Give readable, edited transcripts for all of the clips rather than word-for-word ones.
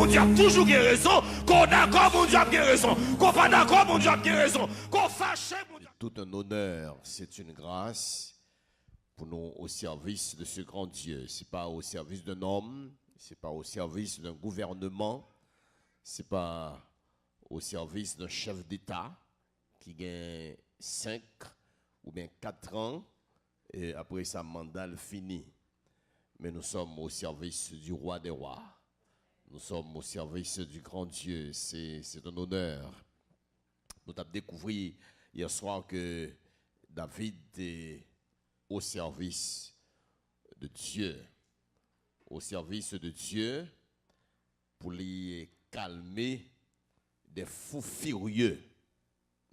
mon Dieu a toujours raison. Qu'on d'accord, mon Dieu a raison. Qu'on pas d'accord, mon Dieu a raison. Qu'on fâche, mon Dieu. Tout un honneur, c'est une grâce pour nous au service de ce grand Dieu. Ce n'est pas au service d'un homme, ce n'est pas au service d'un gouvernement, ce n'est pas au service d'un chef d'État qui gagne 5 ou bien 4 ans et après sa mandat fini. Mais nous sommes au service du roi des rois. Nous sommes au service du grand Dieu. C'est un honneur. Nous avons découvert hier soir que David est au service de Dieu. Au service de Dieu pour les calmer des fous furieux.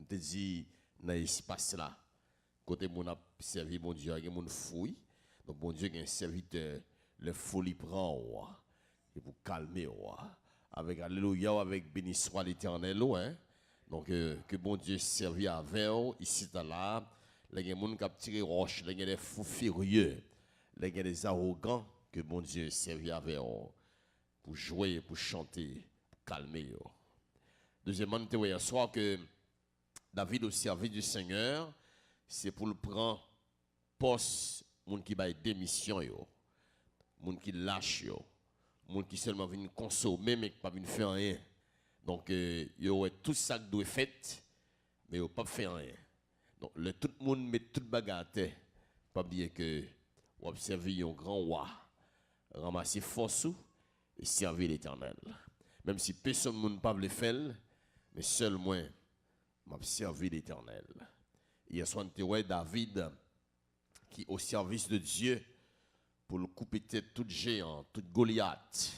On te dit dans l'espace là. Côté mon a servi mon Dieu, il y a mon fouille. Donc mon Dieu, il y a un serviteur, le folie prend et pour calmer avec alléluia, avec béni soit l'Éternel. Hein? Donc que bon Dieu servi avec ici là. Les gens qui ont tiré roche, les gens des fous furieux, les gens des arrogants que bon Dieu servi avec pour jouer, pour chanter, pour calmer. Deuxièmement, nous avons soir que David au service du Seigneur, c'est pour le prendre poste, moun qui baille démission yo, moun qui lâche yo, moun qui seulement vient consommer mais qui pas vient faire rien. Donc yo tout ça qui doit fait mais yo pas faire rien. Donc tout le monde met toute bagarre à terre, pas oublier que ou observer un grand roi, ramasser force et servir l'Éternel. Même si personne ne peut le faire, mais seul moi m'a servi l'Éternel. Hier soir, David qui au service de Dieu pour le couper tête tout géant, tout Goliath,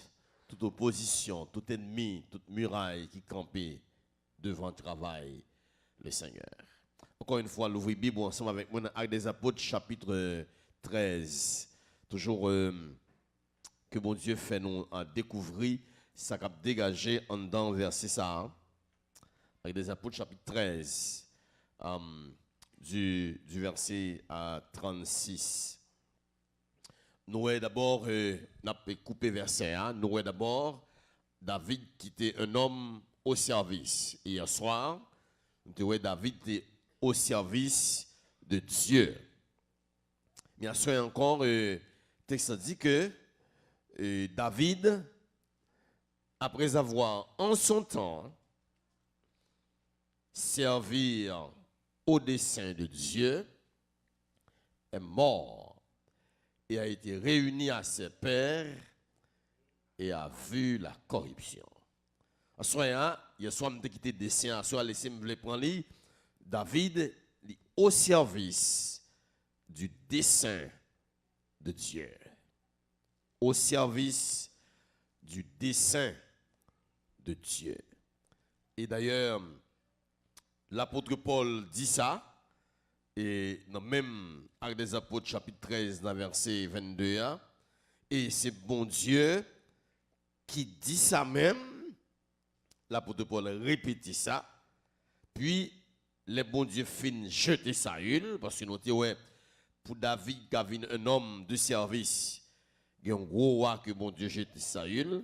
toute opposition, tout ennemi, toute muraille qui campait devant le travail, le Seigneur. Encore une fois, l'ouvrir Bible ensemble avec moi dans Actes des Apôtres, chapitre 13. Toujours que mon Dieu fait nous découvrir, ça a dégagé en dedans verset ça. Actes des Apôtres, chapitre 13. Du verset 36. Nous avons d'abord, coupé verset 1, nous avons d'abord David qui était un homme au service. Et hier soir, nous avons David qui était au service de Dieu. Mais hier soir encore, le texte dit que David, après avoir en son temps servi au dessein de Dieu, est mort et a été réuni à ses pairs et a vu la corruption. En soir, il y a soit quitté le dessein, en soit laissé me prendre David au service du dessein de Dieu. Au service du dessein de Dieu. Et d'ailleurs, l'apôtre Paul dit ça, et dans même Actes des Apôtres, chapitre 13, dans verset 22, et c'est bon Dieu qui dit ça même, l'apôtre Paul répète ça, puis le bon Dieu fin jeter Saül, parce que nous disons, pour David, qui avait un homme de service, il y a un gros roi que bon Dieu jette Saül,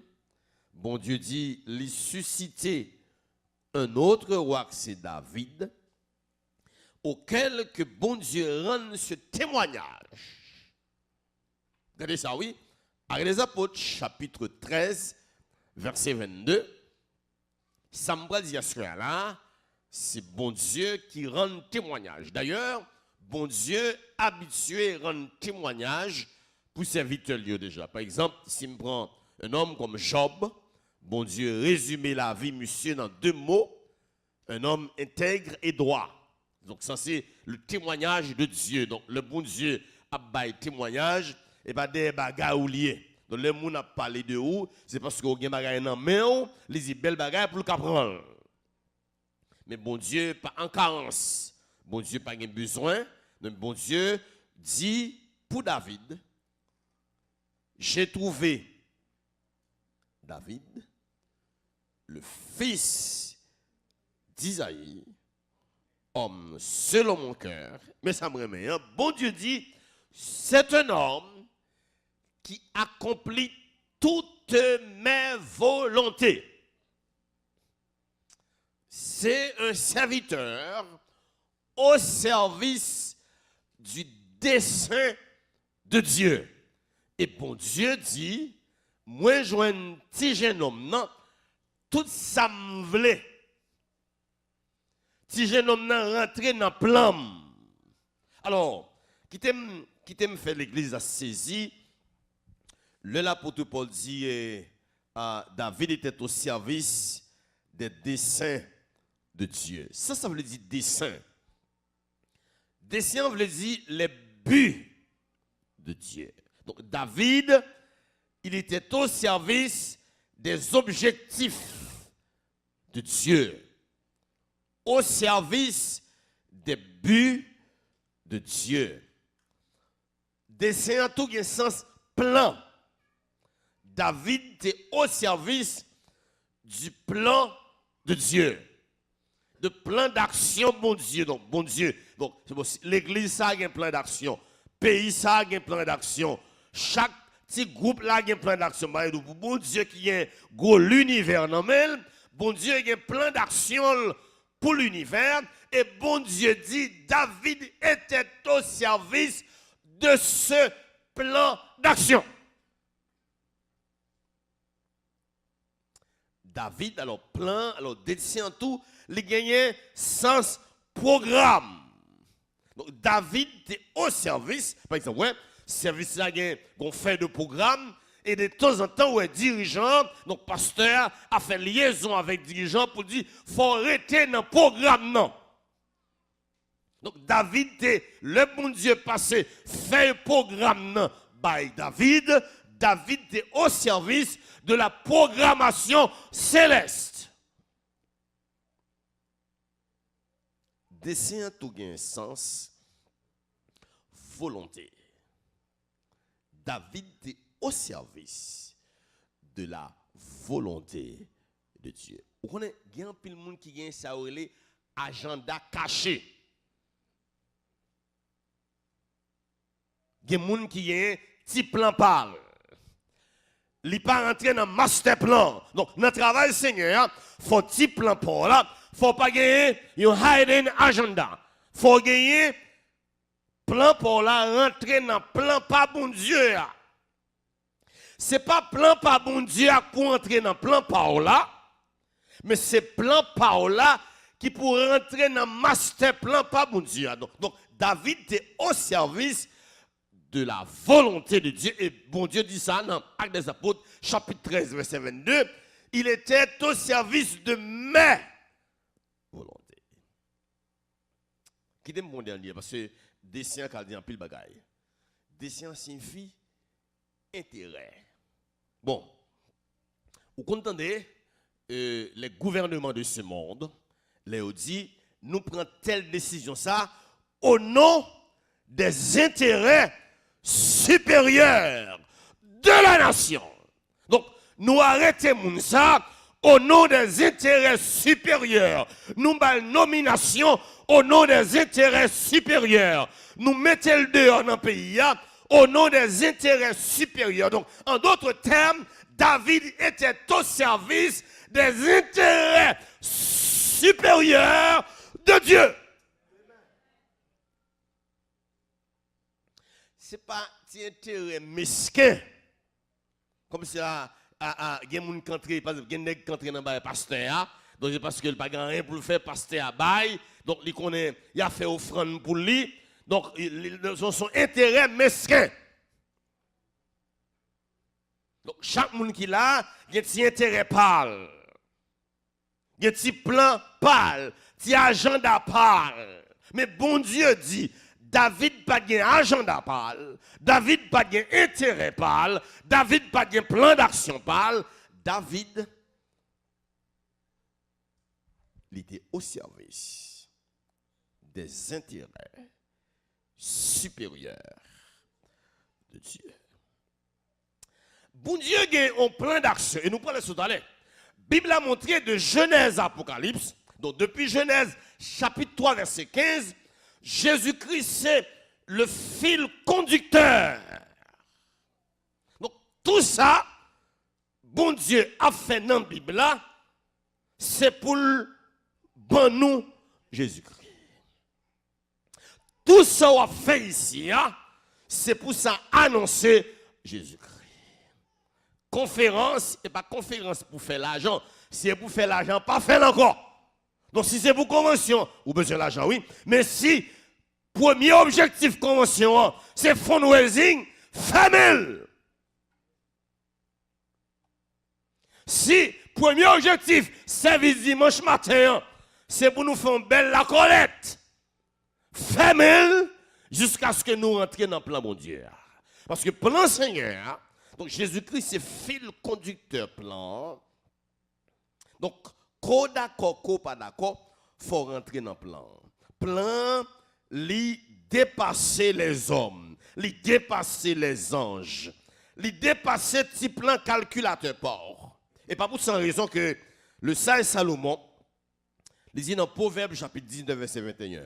bon Dieu dit, il susciter un autre roi, c'est David, auquel que bon Dieu rend ce témoignage. Regardez ça, oui. Actes des Apôtres, chapitre 13, verset 22. Ça me dit là, c'est bon Dieu qui rend témoignage. D'ailleurs, bon Dieu habitué à rendre témoignage pour serviteurs déjà. Par exemple, si je prends un homme comme Job, bon Dieu résumé la vie, monsieur, dans 2 mots. Un homme intègre et droit. Donc ça, c'est le témoignage de Dieu. Donc le bon Dieu a baillé témoignage et pas des bagages oubliés. Donc le monde a parlé de où, c'est parce qu'on a des bagages dans la main, les belles bagages pour le prendre. Mais bon Dieu, pas en carence. Bon Dieu, pas besoin. Donc bon Dieu dit pour David, j'ai trouvé David, le fils d'Isaïe, homme selon mon cœur, mais ça me remet. Hein? Bon Dieu dit, c'est un homme qui accomplit toutes toutes mes volontés. C'est un serviteur au service du dessein de Dieu. Et bon Dieu dit, moi je un petit jeune homme, non, tout ça me voulait. Petit jeune homme nan rentré dans le plan. Alors, qui t'aime faire l'église à saisi, l'apôtre Paul dit, David était au service des desseins de Dieu. Ça veut dire dessein. Dessein veut dire les buts de Dieu. Donc David, il était au service des objectifs de Dieu. Au service des buts de Dieu. Dessein en tout sens plan. David était au service du plan de Dieu. De plan d'action, bon Dieu. Donc, bon Dieu. Donc, l'église, ça a un plan d'action. Pays, ça a un plan d'action. Chaque petit groupe, là, a un plan d'action. Bon Dieu qui est gros l'univers, non, mais bon Dieu a un plan d'action pour l'univers. Et bon Dieu dit, David était au service de ce plan d'action. David, alors plan, alors dessin tout, il gagnait sens programme. Donc David était au service, par exemple, ouais, service là, on fait de programme, et de temps en temps, ouais, dirigeant, donc pasteur, a fait liaison avec dirigeant pour dire, faut arrêter dans le programme, non. Donc David était, le bon Dieu passé, fait un programme, non, by David était au service de la programmation céleste. Dessein tout gain sens, volonté. David est au service de la volonté de Dieu. Vous connaissez, il y a un peu de monde qui a ça agenda caché. Il y a des gens qui ont un petit plan par. Il n'est pas rentré dans le master plan. Donc, dans le travail Seigneur, il faut un petit plan pour là. Il ne faut pas gagner un hidden agenda. Il faut gagner plan pour là, rentrer dans le plan pas bon Dieu. Ce n'est pas plan pas bon Dieu pour entrer dans le plan par là, mais c'est plan par là qui pour rentrer dans le master plan pas bon Dieu. Donc David était au service de la volonté de Dieu. Et bon Dieu dit ça dans Actes des Apôtres, chapitre 13, verset 22. Il était au service de mes volontés. Qui est mon dernier? Parce que dessein, quand dit en pile bagaille. Dessein signifie intérêt. Bon, vous comprenez, les gouvernements de ce monde, les dit, nous prenons telle décision ça au nom des intérêts supérieurs de la nation. Donc, nous arrêtons ça au nom des intérêts supérieurs. Nous avons nomination au nom des intérêts supérieurs. Nous mettons le dehors dans le pays au nom des intérêts supérieurs. Donc, en d'autres termes, David était au service des intérêts supérieurs de Dieu. Ce n'est pas un intérêt mesquin. Comme si il y a des gens qui entrent, par exemple, il y a des gens qui entrent dans le pasteur. Donc, c'est parce qu'il n'a pas rien pour le faire, pasteur à bail. Donc, il a fait offrande pour lui. Donc, son intérêt mesquin. Donc, chaque monde qui l'a, il y a un petit intérêt pâle. Il y a un petit plan pâle, un petit agenda pâle. Mais bon Dieu dit, David pas de agenda pâle, David pas de intérêt pâle, David pas de plan d'action pâle. David, il était au service des intérêts supérieurs de Dieu. Bon Dieu a un plan d'action, et nous prenons ce talent. La Bible a montré de Genèse à Apocalypse, donc depuis Genèse chapitre 3 verset 15, Jésus-Christ c'est le fil conducteur. Donc tout ça, bon Dieu a fait dans la Bible là, c'est pour bon nous Jésus-Christ. Tout ça qu'on a fait ici, c'est pour ça annoncer Jésus-Christ. Conférence, et pas conférence pour faire l'argent. Si c'est pour faire l'argent, pas faire encore. Donc si c'est pour convention, vous besoin de l'argent, oui. Mais si premier objectif convention, c'est fundraising, famille. Si premier objectif, service dimanche matin, c'est pour nous faire une belle la collecte. Famille, jusqu'à ce que nous rentrions dans le plan bon Dieu. Parce que plan Seigneur, donc Jésus-Christ c'est fil conducteur plan. Donc, d'accord, pas d'accord, faut rentrer dans le plan. Plan, li dépasser les hommes, li dépasser les anges, li dépasser petit plan calculateur port. Et pas pour sans raison que le sage Salomon, il dit dans Proverbe chapitre 19 verset 21,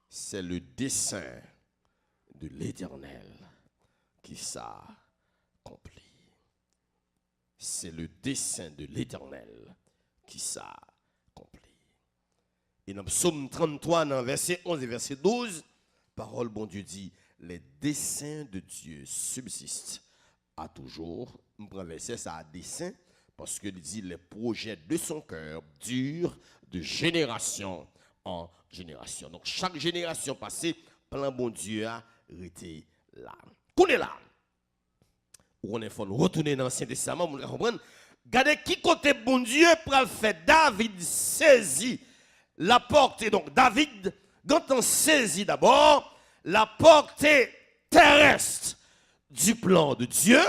c'est le dessein de l'Éternel qui s'accomplit. C'est le dessein de l'Éternel qui s'accomplit. Et dans Psaume 33, dans verset 11 et verset 12, parole bon Dieu dit, les desseins de Dieu subsistent à toujours. On prend verset, ça a dessein, parce qu'il dit, les projets de son cœur durent de génération en génération. Donc chaque génération passée, plan bon Dieu a été là. Qu'on est là. On est faut retourner dans l'Ancien Testament, vous comprenez? Regardez qui côté bon Dieu pour le faire. David saisit la portée. Donc David, quand on saisit d'abord la portée terrestre du plan de Dieu,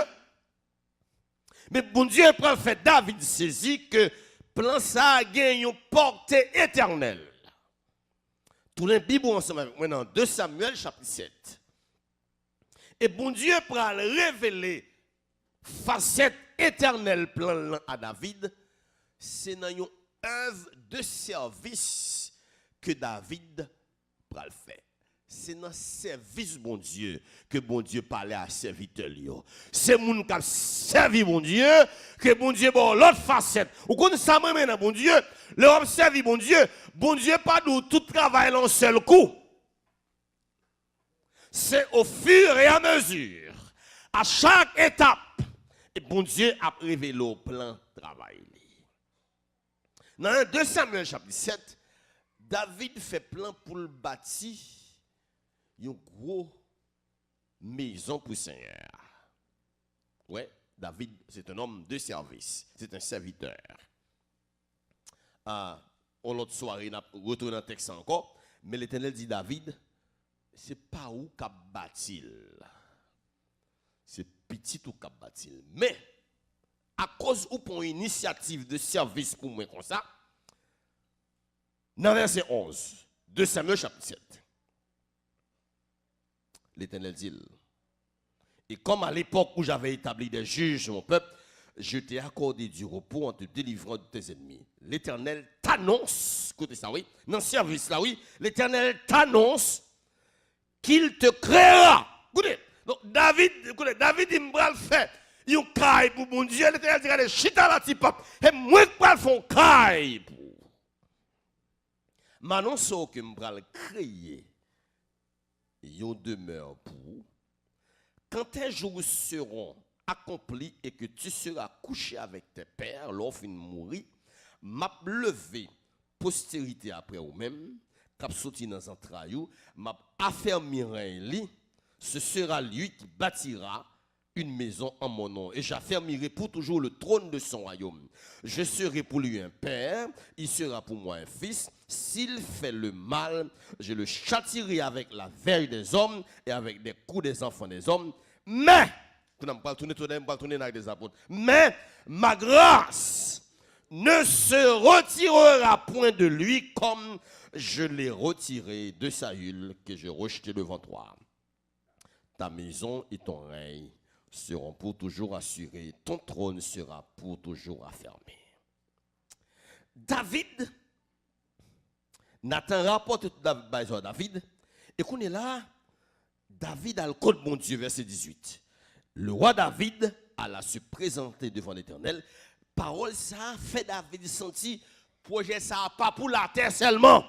mais bon Dieu pour le faire, David saisit que plan ça a gagné une portée éternelle. Tout le Bible ensemble avec moi dans 2 Samuel chapitre 7. Et bon Dieu pour révéler facette éternelle plan à David, c'est dans une œuvre de service que David va le faire. C'est dans le service bon Dieu que bon Dieu parlait à serviteur. C'est moun qui a servi bon Dieu que bon Dieu bon l'autre facette. Ou quand ça même bon Dieu, l'homme servi bon Dieu pas de tout travail en seul coup. C'est au fur et à mesure, à chaque étape, et bon Dieu a révélé le plan de travail. Dans 2 Samuel chapitre 7, David fait plan pour le bâtir une grosse maison pour le Seigneur. Ouais, David, c'est un homme de service, c'est un serviteur. On l'autre soirée, on retourne dans le texte encore, mais l'Éternel dit David, c'est pas où qu'a bâti. C'est petit ou qu'a bâti. Mais, à cause ou pour une initiative de service pour moi comme ça, dans verset 11, 2 Samuel chapitre 7, l'Éternel dit, et comme à l'époque où j'avais établi des juges sur mon peuple, je t'ai accordé du repos en te délivrant de tes ennemis. L'Éternel t'annonce, écoutez ça, oui, dans le service là, oui, l'Éternel t'annonce qu'il te créera. Écoutez, donc David, il me fait, il caille pour mon Dieu, l'Éternel dit, allez, chita la tipap, et moi qui parle font caille pour. M'annonce que me pral créer yon demeure pour quand tes jours seront accomplis et que tu seras couché avec tes pères lorsqu'ils mourir, m'a levé postérité après ou même cap sorti dans entrailles, m'a affermirai lui, ce sera lui qui bâtira une maison en mon nom et j'affermirai pour toujours le trône de son royaume. Je serai pour lui un père, il sera pour moi un fils. S'il fait le mal, je le châtierai avec la verge des hommes et avec des coups des enfants des hommes. Mais, mais ma grâce ne se retirera point de lui comme je l'ai retiré de Saül que j'ai rejeté devant toi. Ta maison et ton règne seront pour toujours assurés, ton trône sera pour toujours affermé. David, Nathan rapporte David, et qu'on est là, David a le code bon Dieu, verset 18. Le roi David alla se présenter devant l'Éternel, parole ça fait David sentir projet ça pas pour la terre seulement.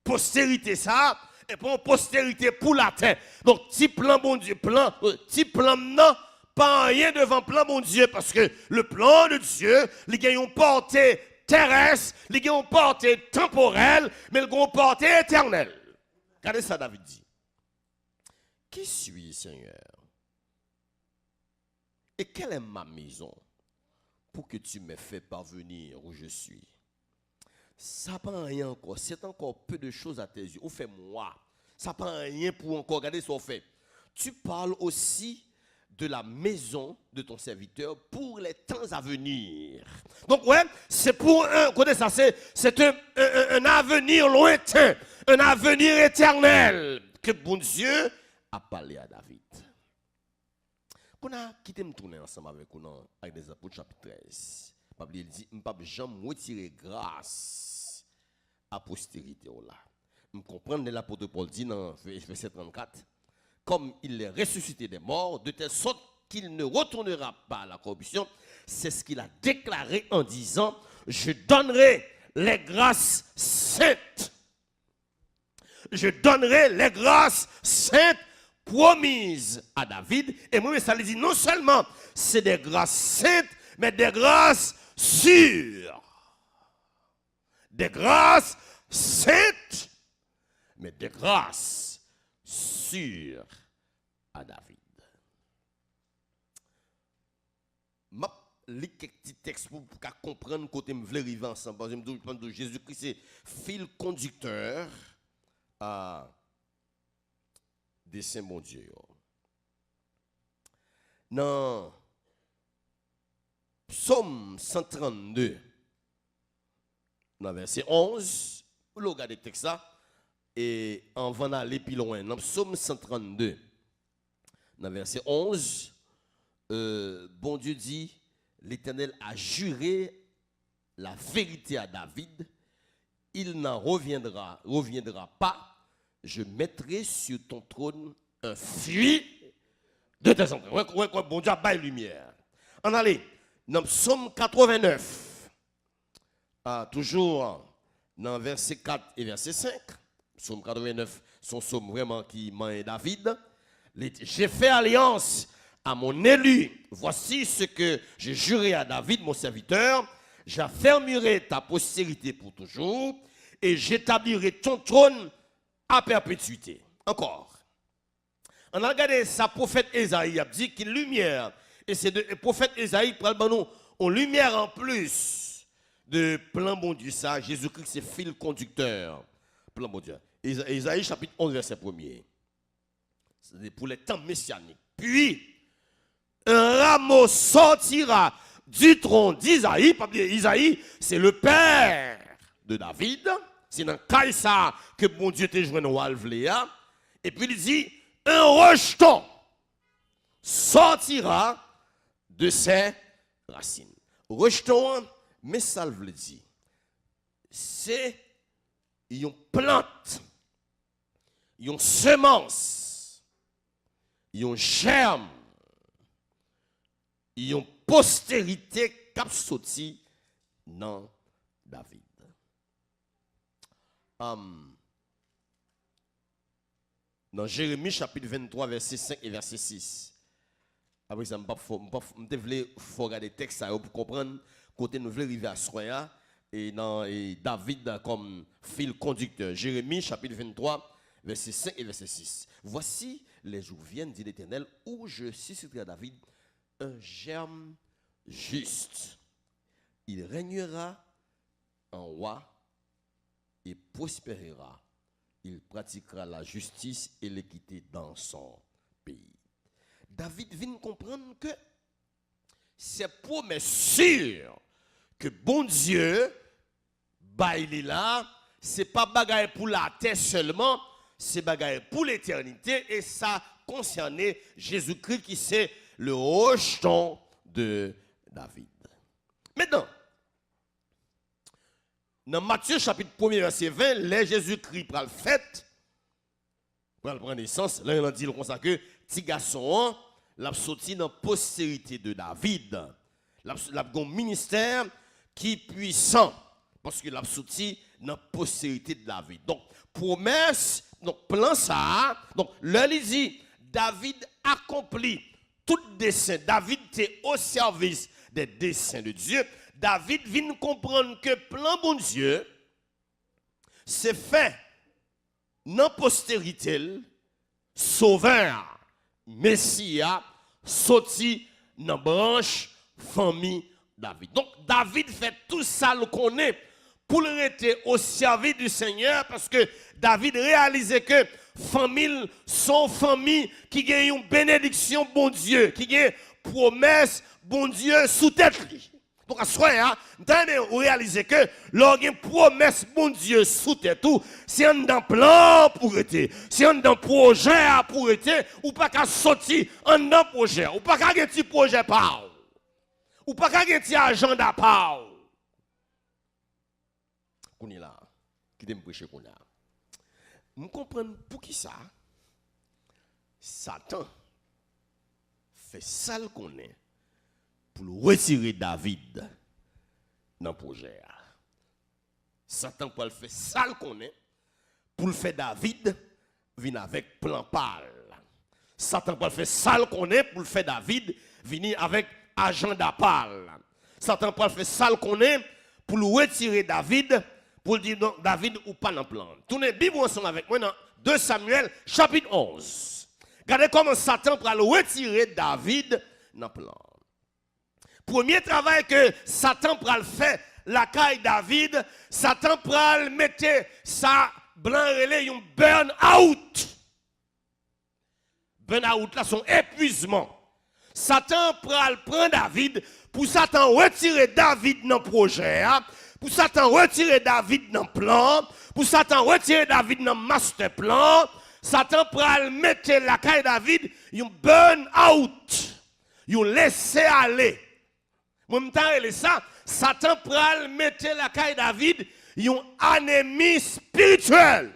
Postérité ça et pour postérité pour la terre. Donc petit plan bon Dieu, petit plan non pas rien devant plan bon Dieu parce que le plan de Dieu, il a une portée terrestre, il a une portée temporelle, mais il a une portée éternelle. Regardez ça David dit. Qui suis Seigneur? Et quelle est ma maison pour que tu me fais parvenir où je suis? Ça prend rien encore. C'est encore peu de choses à tes yeux. Ou fait moi. Ça prend rien pour encore. Regardez ce qu'on fait. Tu parles aussi de la maison de ton serviteur pour les temps à venir. Donc, ouais, c'est pour un, écoutez ça, c'est un avenir lointain, un avenir éternel que bon Dieu a parlé à David. On a quitté me tourner ensemble avec nous avec des apôtres chapitre 13. Il dit, je ne peux jamais retirer grâce à postérité. Je comprends l'apôtre Paul dit dans verset 34, comme il est ressuscité des morts, de telle sorte qu'il ne retournera pas à la corruption. C'est ce qu'il a déclaré en disant, je donnerai les grâces saintes. Je donnerai les grâces saintes promises à David. Et moi, ça lui dit non seulement c'est des grâces saintes, mais des grâces sûres. Des grâces saintes, mais des grâces sûres à David. Je lis quelques petits textes pour comprendre côté me voulais arriver ensemble. Parce que je pense que Jésus-Christ c'est fil conducteur des saints bon Dieu. Dans Psaume 132, dans verset 11, vous regardez le texte là, et on va aller plus loin. Dans Psaume 132, dans verset 11, bon Dieu dit, l'Éternel a juré la vérité à David, il n'en reviendra pas. Je mettrai sur ton trône un fruit de tes entrailles. Ouais, bon Dieu a bail lumière. On allait dans Psaume 89, toujours dans verset 4 et verset 5. Psaume 89, son psaume vraiment qui m'a David. J'ai fait alliance à mon élu. Voici ce que j'ai juré à David, mon serviteur. J'affermirai ta postérité pour toujours et j'établirai ton trône à perpétuité. Encore. On a regardé sa prophète Esaïe a dit qu'une lumière, et c'est le prophète Esaïe prend nous en lumière en plus de plan bon Dieu ça, Jésus-Christ c'est fil conducteur. Plan bon Dieu. Esaïe chapitre 11 verset 1er. C'est pour les temps messianiques. Puis un rameau sortira du tronc d'Isaïe. Isaïe, c'est le père de David. C'est dans Kaïsa que mon Dieu t'a joué dans Walvléa. Et puis il dit, un rejeton sortira de ses racines. Rejeton, mais ça veut dire, c'est une plante, une semence, une germe, une postérité qui a sorti dans David. Dans Jérémie chapitre 23, verset 5 et verset 6. Après ça, je voulais regarder le texte pour comprendre côté nous voulons arriver à Soya et David comme fil conducteur. Jérémie chapitre 23, verset 5 et verset 6. Voici les jours viennent, dit l'Éternel, où je susciterai à David un germe juste. Il régnera en roi et prospérera. Il pratiquera la justice et l'équité dans son pays. David vient comprendre que c'est promesse sûre que bon Dieu, il est là, c'est pas bagaille pour la terre seulement, c'est bagaille pour l'éternité et ça concernait Jésus-Christ qui c'est le rejeton de David. Maintenant, dans Matthieu chapitre 1 verset 20, les Jésus-Christ prend le fait, prend naissance, là il a dit comme ça que petit garçon, l'a sorti dans la postérité de David. L'a un ministère qui est puissant. Parce que l'a sorti dans la postérité de David. Donc, promesse, donc plan ça. Donc, là, il dit, David accomplit tout dessein. David était au service des desseins de Dieu. David vient comprendre que plan bon Dieu, c'est fait dans la postérité, sauveur, Messia, sorti dans la branche, famille David. Donc, David fait tout ça, le connaît, pour rester au service du Seigneur, parce que David réalisait que famille sont famille qui a une bénédiction, bon Dieu, qui a une promesse, bon Dieu, sous tête. Donc, à ce moment-là, vous réalisez que l'on a une promesse, bon Dieu, sous tête, si on a un plan pour être, si on a un projet pour être, ou pas qu'à sortir en un projet, ou pas qu'à un petit projet par, ou pas qu'à un petit agenda par. On est là, qui me prêcher qu'on a. Je comprends pour qui ça, Satan fait ça qu'on est pour retirer David dans le projet. Satan peut le faire ça qu'on est pour le faire David venir avec plan pâle. Satan peut le faire ça qu'on est pour le faire David venir avec agenda pâle. Satan peut le faire ça qu'on est pour le retirer David pour dire non, David ou pas dans le plan. Tournez la Bible ensemble avec moi dans 2 Samuel chapitre 11. Regardez comment Satan peut le retirer David dans le plan. Premier travail que Satan peut le faire, la caille David, Satan peut le mettre sa blanc relais, un burn out. Burn out là, son épuisement. Satan peut le prendre David pour Satan retirer David dans le projet. Pour Satan retirer David dans le plan, pour Satan retirer David dans le master plan, Satan peut mettre la caille David, un burn out, un laisser aller. Moi, je ça, Satan peut mettre la caille David, un anémie spirituelle.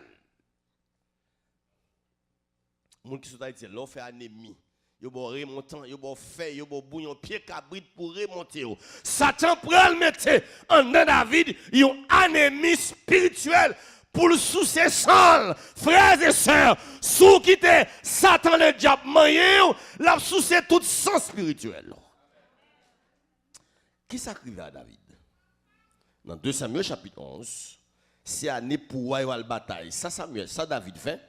Moun qui sont Haïti, l'on fait anémie. Yo bon remontant, yo bon fait, yo bon bouillon pied cabrit pour remonter. Satan prend le mettre en David, une anémie spirituelle pour le sous ses sangs, frères et sœurs, sous quitter Satan le diable moyen, la sous c'est tout sang spirituel. Qui s'arrive à David? Dans 2 Samuel chapitre 11, c'est année pour la bataille. Ça David fait.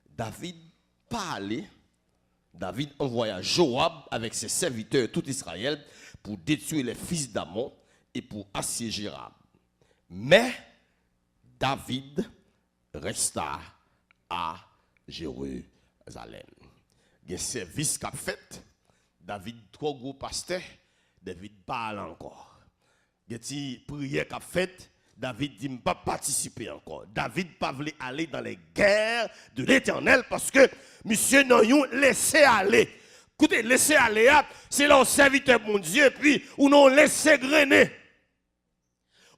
David parlait. David envoya Joab avec ses serviteurs tout Israël pour détruire les fils d'Amon et pour assiéger Rab. Mais David resta à Jérusalem. Il y a un service qu'a fait. David, trop gros pasteur, David parle encore. Il y a une prière qu'a fait. David dit, je ne pas participer encore. David ne pas voulu aller dans les guerres de l'Éternel parce que monsieur n'a laissé aller. Écoutez, laisser aller, c'est leur serviteur, mon Dieu, puis ou non laisser grainer.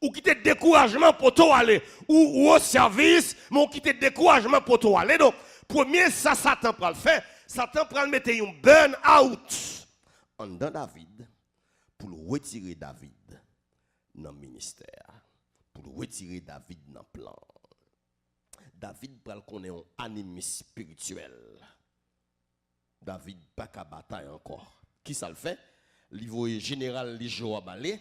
Ou quitter découragement pour toi aller. Ou au service, mais on quitte découragement pour toi aller. Donc, premier, ça, Satan peut le faire. Satan peut le mettre un burn out en dans David pour le retirer David dans le ministère. Pour retirer David dans le plan. David pral connaît un anémie spirituel. David pas qu'à bataille encore. Qui ça le fait? Livre général li Joab aller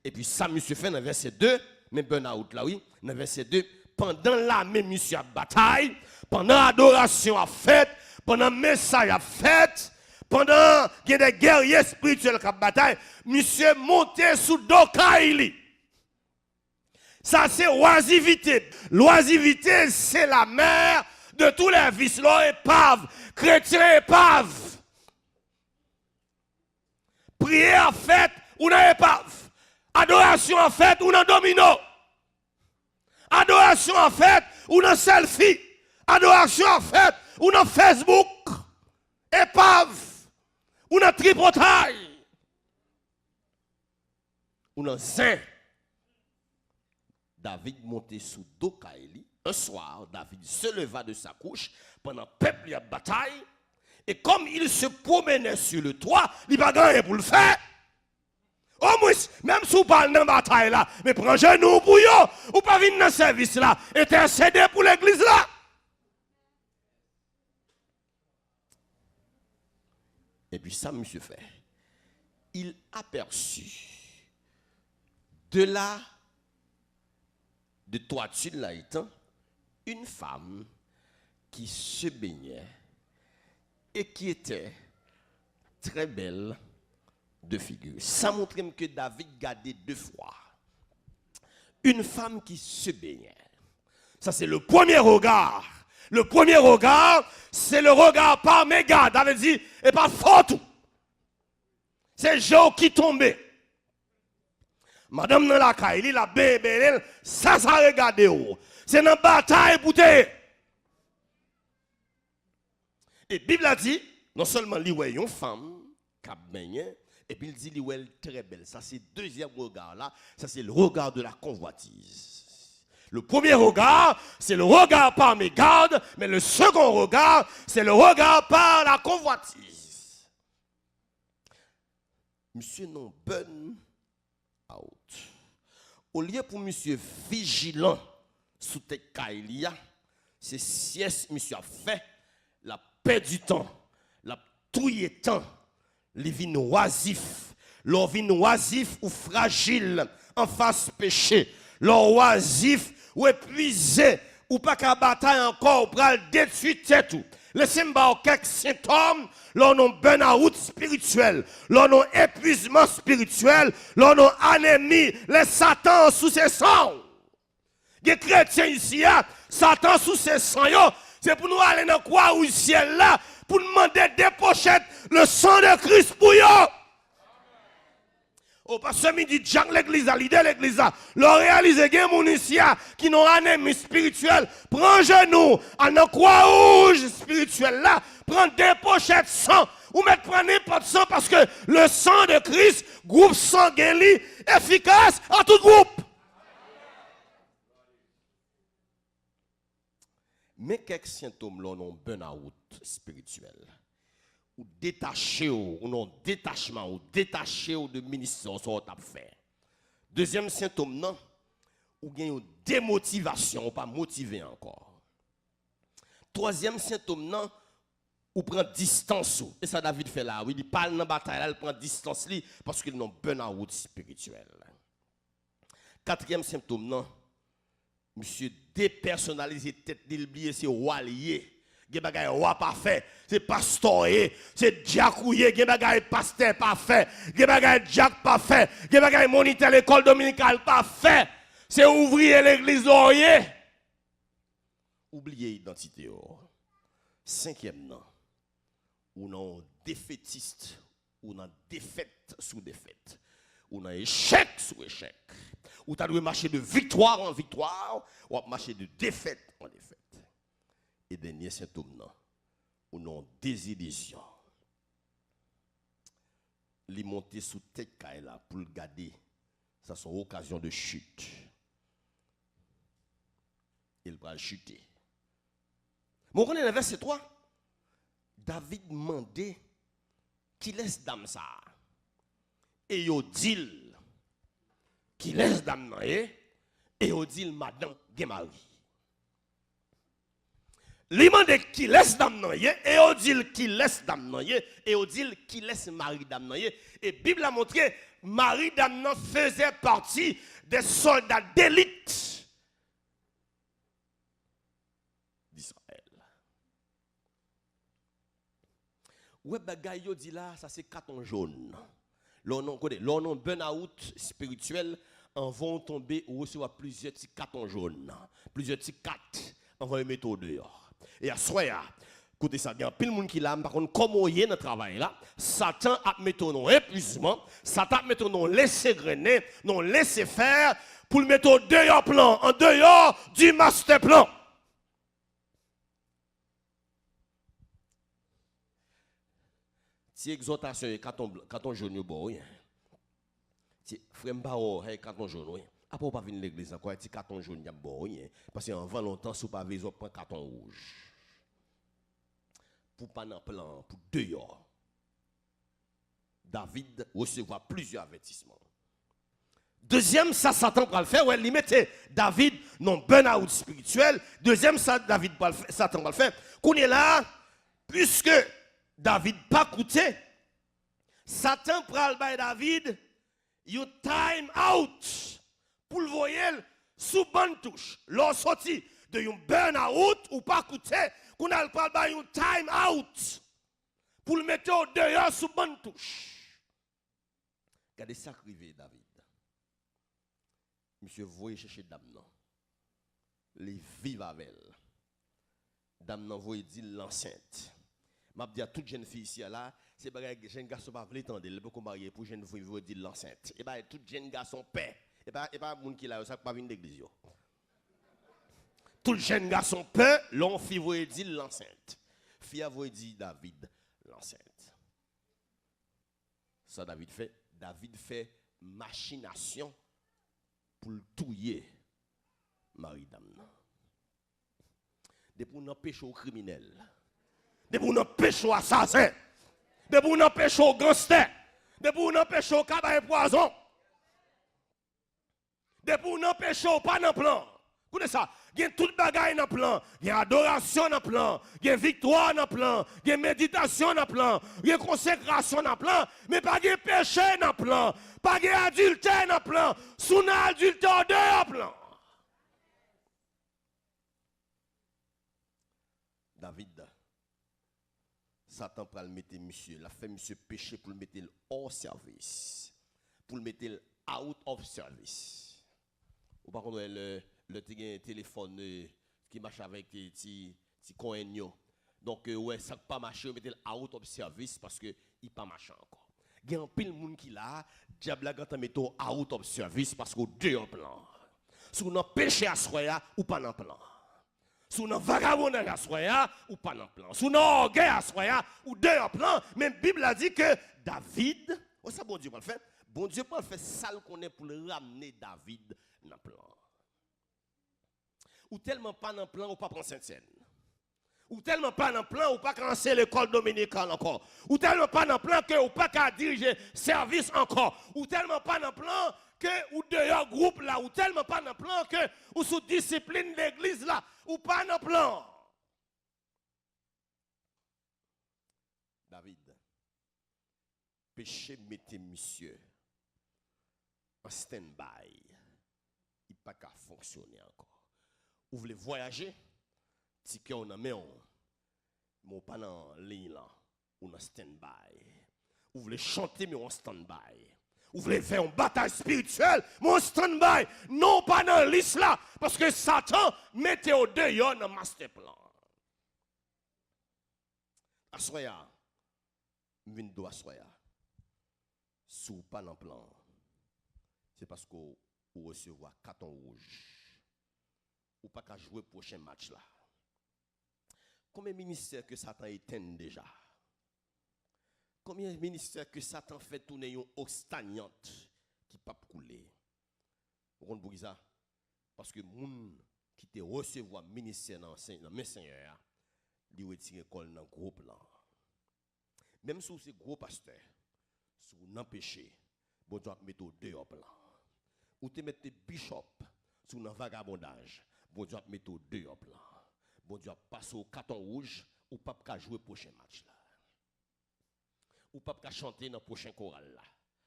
et puis ça monsieur fait dans verset 2, mais burn-out là oui, dans verset 2, pendant la même monsieur à bataille, pendant l'adoration à fête, pendant le message à fête, pendant qu'il y a des guerriers spirituels qui bataille, monsieur monté sous Dokaili. Ça, c'est oisivité. L'oisivité, c'est la mère de tous les vices. L'épave, chrétien épave. Prière faite, ou dans épave. Adoration en fête, ou dans domino. Adoration en fête, ou dans selfie. Adoration en fête, ou dans Facebook. Épave, ou dans tripotaille. Ou dans zin. David montait sous Dokaili. Un soir, David se leva de sa couche pendant le peuple a bataille. Et comme il se promenait sur le toit, il n'a pas rien pour le faire. Au moins, même si vous parlez dans la bataille là, mais prends genou pour yo, ou pas venir dans le service là, intercéder pour l'église là. Et puis ça, monsieur fait. Il aperçut de là, de toiture là étant, une femme qui se baignait et qui était très belle de figure. Ça montre que David gardait 2 fois. Une femme qui se baignait. Ça c'est le premier regard. Le premier regard, c'est le regard par méga. David dit, et pas fort tout. C'est Jean qui tombait. Madame dans la caille, il a bébé, ça regarde où. C'est dans la bataille pour te. Et la Bible a dit, non seulement il y a une femme qui a baigné, et puis il dit qu'il est très belle. Ça c'est le deuxième regard là, ça c'est le regard de la convoitise. Le premier regard, c'est le regard par mes gardes, mais le second regard, c'est le regard par la convoitise. Monsieur non burn out. Au lieu pour monsieur vigilant sous tes caïlia, c'est sieste monsieur a fait, la paix du temps, la touille temps, les vins oisifs, leur vin oisif ou fragile en face péché, leur oisif ou épuisé ou pas qu'à bataille encore pour le détruire tout. Laissez-moi quelques symptômes, leur nom burn-out spirituel, leur nom épuisement spirituel, leur nom anémie, les satans sous ses sangs. Les chrétiens ici, Satan sous ses sangs, c'est pour nous aller dans quoi ou ciel là, pour demander des pochettes, le sang de Christ pour eux. Au pasteur midi, Jack l'église, l'idée l'église, leur réaliser que mon ici qui n'ont anémie spirituelle, prends genou, en un croix rouge spirituel là, prends des pochettes sang, ou mettre prendre n'importe sang parce que le sang de Christ, groupe sanguin efficace à tout groupe. Mais quelques symptômes là ont burn-out spirituel. Ou détaché ou non détachement ou détaché de ministère ça t'a fait. Deuxième symptôme non ou gagne une démotivation ou pas motivé encore. Troisième symptôme non ou prend distance et ça David fait là, il parle dans bataille là, il prend distance li parce qu'il non burn-out spirituel. Quatrième symptôme non monsieur dépersonnalisé tête d'oublier c'est roi lié. Gen bagay roi pas fait, c'est pasteur, c'est diacouye, gen bagay pasteur pas fait, gen bagay diac pas fait, gen bagay moniteur l'école dominicale pas fait, c'est ouvrier l'église d'Orier. Oubliez identité. Cinquième non, ou non défaitiste, ou non défaite sous défaite, ou non échec sous échec, ou tu dois marcher de victoire en victoire, ou marcher de défaite en défaite. Et dernier symptôme, non, ou non désillusion. Les monter sous tête là pour le garder, ça sont occasion de chute. Il va chuter. Mon connaît le verset 3. David demandait qui laisse dame ça. Et il dit qui laisse dame nan et il dit madame gen mari. Li mande qui laisse dame nan ye, et on dit qui laisse dame nan ye, et on dit qui laisse mari dame nan ye. Et Bible a montré, mari dame nan faisait partie des soldats d'élite d'Israël. Ouais, bagay yo dit là, ça c'est carton jaune. L'on non burn-out spirituel, en vont tomber ou recevoir plusieurs petits cartons jaunes, plusieurs petits cartes, on va les mettre au dehors. Et à soya, écoutez ça, il y a plein de monde qui l'a, par contre, comme on est dans le travail là, Satan a mis ton épuisement, Satan a mis ton laisser grainer, non laisser faire, pour le mettre au dehors plan, en dehors du master plan. Si exhortation est carton jaune, bon, si frère Mbao, carton jaune, après, on ne va pas venir à l'église encore, un carton jaune, bon, parce qu'en 20 longtemps, si on ne va pas prendre carton rouge. pour pas dans plan, pour dehors. David recevra plusieurs avertissements. Deuxième, ça Satan va le faire, ouais, il mettait David non burn-out spirituel. Deuxième, ça David va le faire, Satan va le faire. Qu'on est là, puisque David pas coûté, Satan pral by David, you time out pour le voyer sous bonne touche. L'on sorti de un burn-out ou pas coûté, qu'on a le pral by un time out pour le mettre au dehors sous bonne touche. Regardez ça arrivé David. Monsieur, vous voyez chercher dame non. Les vivent avec elle. Dame non, vous dit l'enceinte. M'a dit à toute jeune fille ici là, c'est pas jeune garçon pas veut tendre, il peut qu'on marier pour jeune fille vous dit l'enceinte. Et bah tout jeune garçon paix. Et pas monde qui là ça pas venir d'église yo. Tout jeune garçon paix, l'on fille vous dit l'enceinte. Fille vous dit David l'enceinte. Ça David fait machination pour le touiller Marie dame. Depuis nous péché au criminel. Depuis nous péché au assassin. Depuis nous péché au gangster. Depuis nous péché au cabane poison. Depuis nous péché au pas dans plan. Écoutez ça, il y a toute bagaille dans plan, il y a adoration dans plan, il y a victoire dans plan, il y a méditation dans plan, il y a consécration dans plan, mais pas de péché dans plan, pas de adultère dans plan, sous adultère dans plan. David, Satan pour le mettre monsieur, la fait monsieur péché pour le mettre hors service, pour le mettre out of service. Ou par contre le téléphone qui marche avec ti coin. Donc ouais, ça pas marcher, on mettre out of service parce que il pas marché encore. Il y a un pile monde qui là, diable la quand mettre out of service parce que deux en plan. Si on a péché à soya ou pas en plan. Si on a vagabondage à soya ou pas en plan. Si on a orgueil à soya ou deux en plan, même Bible a dit que David, oh ça bon Dieu pas le faire. Bon Dieu pas le faire sale qu'on est pour le ramener David dans plan. Ou tellement pas dans plan ou pas prendre Sainte-Seine. Ou tellement pas dans plan ou pas commencer l'école dominicale encore. Ou tellement pas dans plan que ou pas qu'à diriger service encore. Ou tellement pas dans plan que ou dehors groupe là. Ou tellement pas dans plan que ou sous discipline l'église là. Ou pas dans plan. David, péché mettez monsieur en stand-by. Il pas qu'à fonctionner encore. Vous voulez voyager, ticket on a mis mais pas dans ligne là, on a stand-by. Vous voulez chanter mais on stand-by. Vous voulez faire une bataille spirituelle, mais on stand-by. Non pas dans liste là, parce que Satan mettez au dehors dans master plan. Assoya, vindo assoya. Sous pas dans plan. C'est parce que vous recevez carton rouge. Ou pas qu'à jouer prochain match là. Combien de ministères que Satan éteint déjà? Combien de ministères que Satan fait tourner une eau stagnante qui pas couler? Vous comprenez ça? Parce que moun qui te recevoir ministère dans le Seigneur, il retire l'école dans gros plan. Même si c'est gros pasteur, si vous n'empêchez, vous devez mettre deux plan. Ou te mettre bishop sous un vagabondage. Bon Dieu mettre deux en plan. Bon Dieu passer au carton rouge ou pas qu'à jouer prochain match là. Ou pas qu'à chanter dans prochain choral là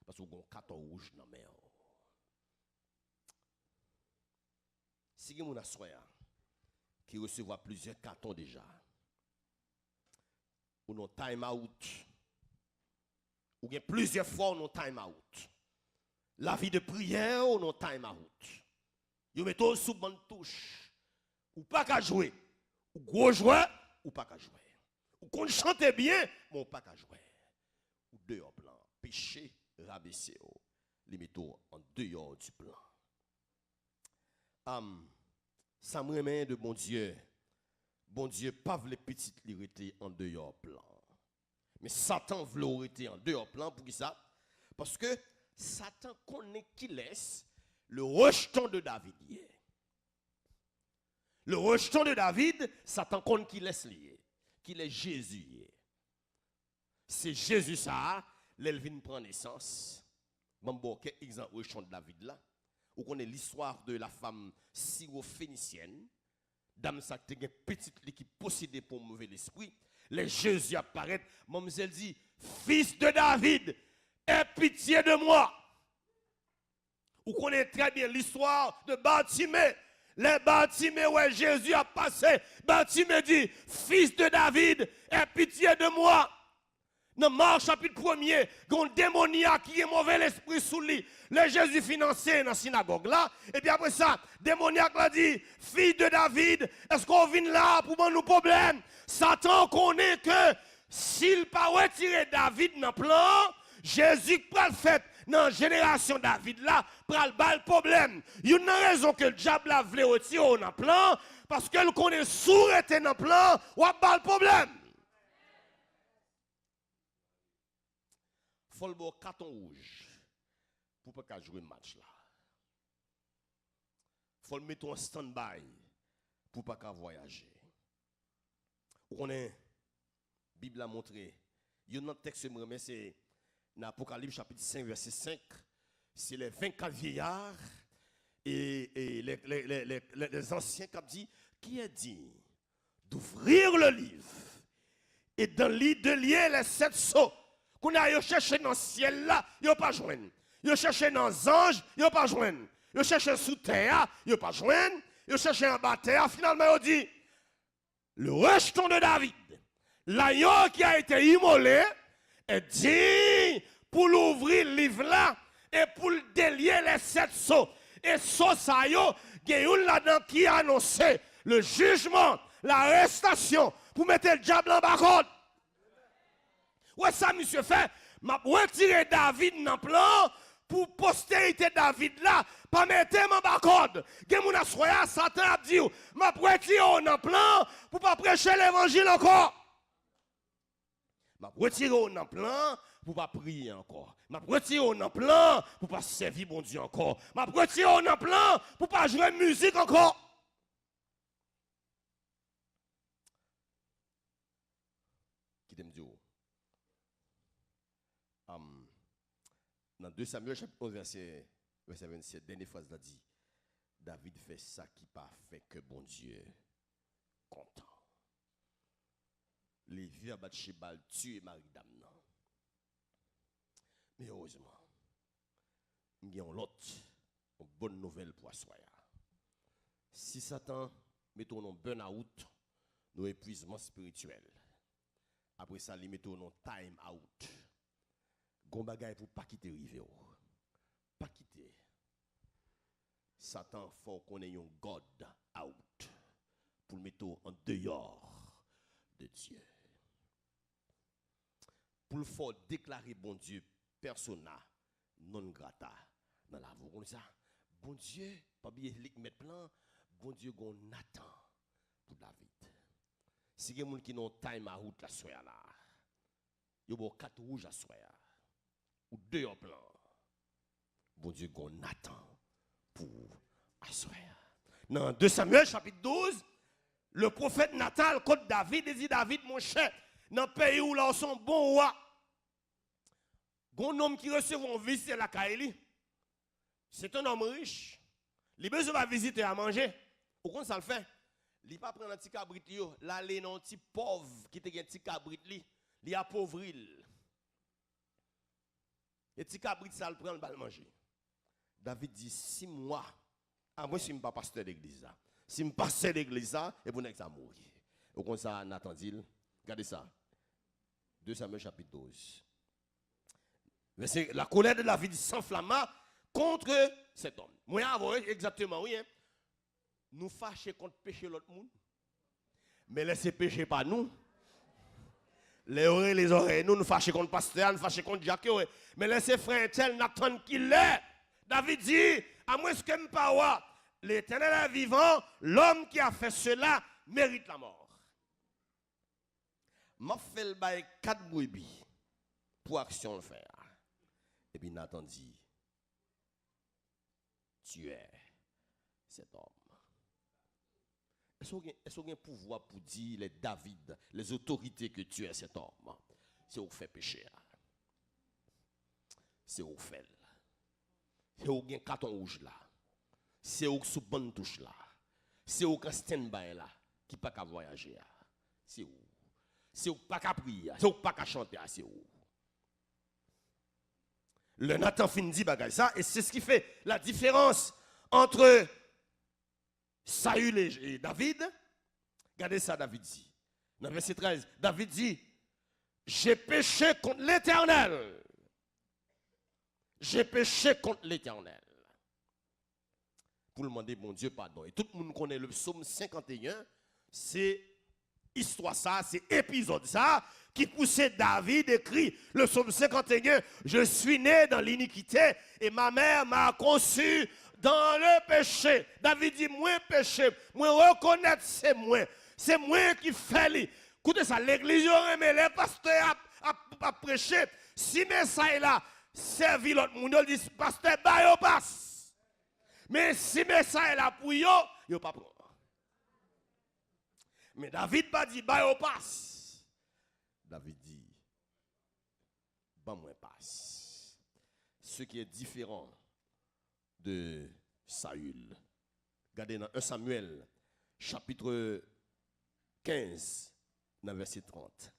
parce que vous avez un carton rouge dans main. Si vous avez un qui recevra plusieurs cartons déjà. Ou non time out. Ou bien plusieurs fois on time out. La vie de prière ou non time out. Vous mettez sous bonne touche. Ou pas qu'à jouer. Ou gros joueur, ou pas qu'à jouer. Ou qu'on chante bien, mais ou pas qu'à jouer. Ou dehors plan. Péché, rabaisser. Les mettez en dehors du plan. Ça me remet de bon Dieu. Bon Dieu, pas les petites libertés en dehors plan. Mais Satan veut l'arrêter en dehors plan. Pour qui ça? Parce que Satan connaît qui laisse le rejeton de David. Le rejeton de David, Satan connaît qui laisse lier. qu'il est Jésus. C'est Jésus ça, l'Elvin prend naissance. Bon, quel exemple de David là? Vous connaissez l'histoire de la femme syro-phénicienne. Dame ça qui a une petite qui possédait pour mauvais l'esprit. Les Jésus apparaît. Mademoiselle dit, fils de David, aie pitié de moi. Vous connaissez très bien l'histoire de Bartimée. Les Bartimée, où Jésus a passé. Bartimée dit, fils de David, aie pitié de moi. Dans Marc chapitre 1er, il y a un démoniaque qui est mauvais l'esprit sous lui. Le Jésus financé dans la synagogue là. Et puis après ça, démoniaque l'a dit, fille de David, est-ce qu'on vient là pour nous problème? Satan connaît que s'il pas retirer David dans le plan, Jésus peut le faire dans la génération David là, pour le problème. Il y a une raison que le diable a voulu retirer dans le plan, parce qu'elle connaît sourd était dans le plan, ou a le problème. Il faut le carton rouge pour ne pas jouer le match là. Il faut le mettre en stand-by pour ne pas voyager. On est, la Bible a montré, il y a un texte que c'est dans Apocalypse chapitre 5, verset 5. C'est les 24 vieillards et les anciens qui ont dit, qui a dit d'ouvrir le livre et de lier les 7 sceaux. Qu'on a cherché dans le ciel là, il a pas joindre. Il cherché dans les anges, il a pas joindre. Il cherché sous terre, il a pas joindre. Il cherché en bas terre, finalement il dit le rejeton de David, l'agneau qui a été immolé, est dit pour l'ouvrir le livre là et pour le délier les 7 sceaux. Et sceaux ça yo, il y a une là-dedans qui a annoncé le jugement, l'arrestation pour mettre le diable en bas. Ouais, ça, monsieur fait, m'a retiré David dans le plan pour postérité David là, pas mettre mon bacode. Gen moun assoya, Satan a dit, m'a retiré dans le plan pour pas prêcher l'évangile encore. M'a retiré dans le plan pour pas prier encore. M'a retiré dans le plan pour pas servir bon Dieu encore. M'a retiré dans le plan pour pas jouer musique encore. Qui t'aime Dieu? Dans 2 Samuel chapitre 11 verset 27, dernière phrase là dit, David fait ça qui pas fait que bon Dieu content. Les vieux à Bathsheba tuent Marie-Dame. Mais heureusement, il y a une bonne nouvelle pour soi. Si Satan met ton burn-out, nos épuisements spirituels, après ça, il met ton time out. Gon bagay pour pas quitter rive pas quitter. Satan faut qu'on ait un God out pour le mettre en dehors de Dieu. Pour le faire déclarer bon Dieu persona non grata dans la vie comme ça. Bon Dieu, pas bien mettre plan, bon Dieu gon Nathan pour David. Si il y a des gens qui n'ont time out la soya là. Yo bon 4 rouges la soya. Ou 2 en plan. Bon Dieu, qu'on attend pour assoir. Dans 2 Samuel chapitre 12, le prophète Nathan contre David, il dit David, mon cher, dans le pays où là sont bons rois, un homme qui recevait une visite à la Kaili, c'est un homme riche. Il a besoin de visiter à manger. Pourquoi ça le fait? Il ne pas prendre un petit cabrit, l'aller dans un petit pauvre qui te un petit cabrit, il appauvrit. Et petit cabrit ça le prend le bal manger. David dit 6 mois. Ah moi si je ne suis pas pasteur d'église là. Si je suis pasteur d'église là et vous n'êtes pas mourir. Au comme ça Nathan dit, regardez ça. 2 Samuel chapitre 12. Verset, la colère de David s'enflamma contre cet homme. Moi avant exactement oui hein. Nous fâcher contre péché l'autre monde. Mais laissez pécher pas nous. Les oreilles, nous fâchons contre pasteur, nous fâchons contre Jacques. Mais laissez frère tel Nathan qu'il est. David dit, à moins que je pas l'Éternel est vivant, l'homme qui a fait cela mérite la mort. M'a fait le bail 4 brebis pour action le faire. Et puis Nathan dit, tu es cet homme. Est-ce qu'on a un pouvoir pour dire les David, les autorités que tu es cet homme? C'est où fait péché. C'est où fait. C'est où un carton rouge là. C'est où sous bonne touche là. C'est où un stand-by là qui pas qu'à voyager. C'est où? C'est où pas qu'à prier. C'est où pas qu'à chanter. C'est où? Le Nathan fin dit bagay ça et c'est ce qui fait la différence entre Saül et David. Regardez ça, David dit. Dans verset 13, David dit, j'ai péché contre l'Éternel. J'ai péché contre l'Éternel. Pour demander mon Dieu pardon. Et tout le monde connaît le psaume 51. C'est histoire ça, c'est épisode ça qui poussait David écrit le psaume 51. Je suis né dans l'iniquité et ma mère m'a conçu dans le péché. David dit, moi péché, moi reconnaître c'est moi. C'est moi qui fais li. Écoutez ça, l'église mais les pasteurs a prêché. Si Messaï là servi l'autre monde, il dit pasteur ba yo passe. Mais si Messaï là pour yo pas prendre. Mais David pas dit ba yo passe. David dit ba moi passe. Ce qui est différent de Saül. Regardez dans 1 Samuel chapitre 15 dans verset 30.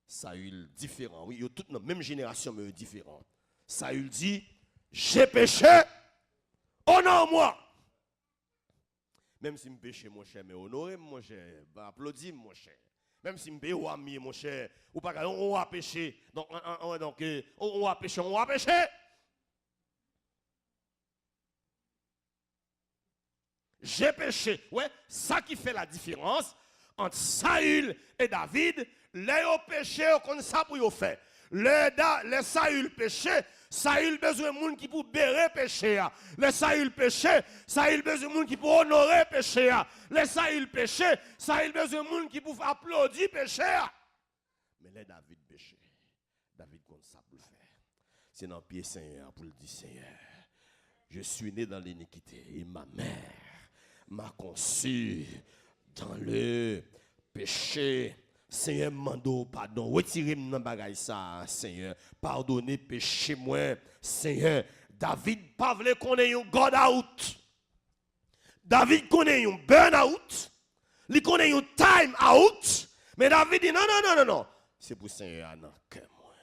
Saül différent. Oui, ils toutes dans la même génération mais différent. Saül dit j'ai péché. Oh non moi. Même si je péche mon cher mais honoré mon cher, applaudis mon cher. Même si je péche ami mon cher, ou pas on va pécher. Donc on va pécher, on va pécher. J'ai péché. Ouais, ça qui fait la différence entre Saül et David, les péché comme ça pour y faire. Le Saül péché, Saül besoin de monde qui pour bérer péché. Le Saül péché, Saül besoin de monde qui pour honorer péché. Le Saül péché, Saül besoin de monde qui pour applaudir péché. Mais les David péché, David comme ça pour le faire. C'est dans le pied Seigneur pour le dire Seigneur. Je suis né dans l'iniquité et ma mère m'a conçu dans le péché. Seigneur, mando pardon. Retirez-moi dans bagay ça, Seigneur. Pardonnez péché moi, Seigneur. David pas voulait qu'on ait un God out. David connaît un burn out. Il connaît un time out. Mais David dit non. C'est pour Seigneur non que moi.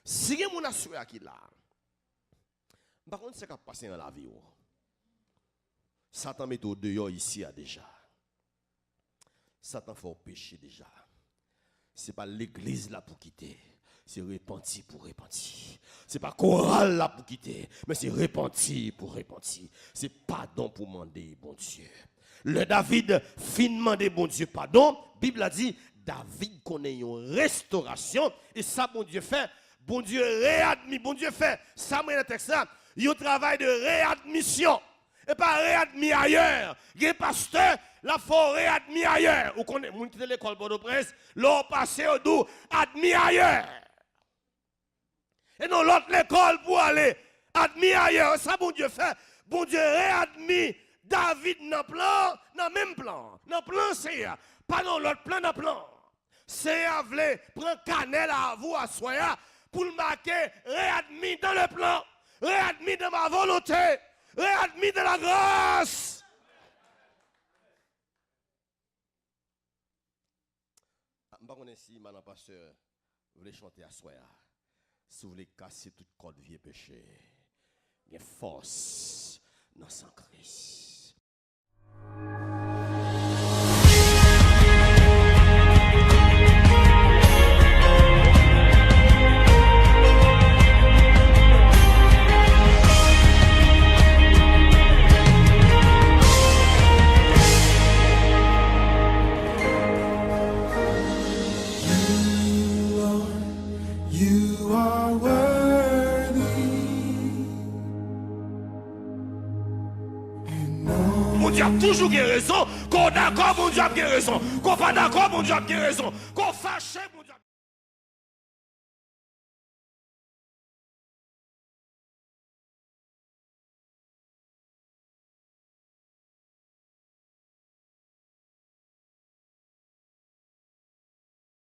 Si vous avez assuré à qui là. Par contre, c'est qu'à passer dans la vie. Satan met au dehors ici déjà. Satan fait péché déjà. Ce n'est pas l'église là pour quitter. C'est repenti pour repentir. Ce n'est pas chorale là pour quitter. Mais c'est repenti pour repentir. C'est pardon pour demander bon Dieu. Le David fin demander bon Dieu pardon. La Bible a dit David connaît une restauration. Et ça bon Dieu fait. Bon Dieu réadmis. Bon Dieu fait. Ça dans le texte là. Il y a un travail de réadmission. Et pas réadmis ailleurs. Les pasteurs, la faut réadmis ailleurs. Ou connaît, moun qui de l'école Bordeaux-Prince, l'ont passé au dos, admis ailleurs. Et non, l'autre l'école pour aller, admis ailleurs. Ça, bon Dieu fait. Bon Dieu réadmis David dans plan, dans le même plan. Dans le plan, c'est pas dans l'autre plan, dans le plan. C'est à vle, prend cannelle à vous, à soya, pour le marquer, réadmis dans le plan, réadmis dans ma volonté. Réadmis de la grâce. Je ne sais pas si madame pasteur voulez chanter à soi. Si vous voulez casser toute corde vieux péché, il y a force dans son Christ. Mon Dieu a toujours raison. Qu'on d'accord, mon Dieu a raison. Qu'on pas d'accord, mon Dieu a raison. Qu'on fâche, mon Dieu.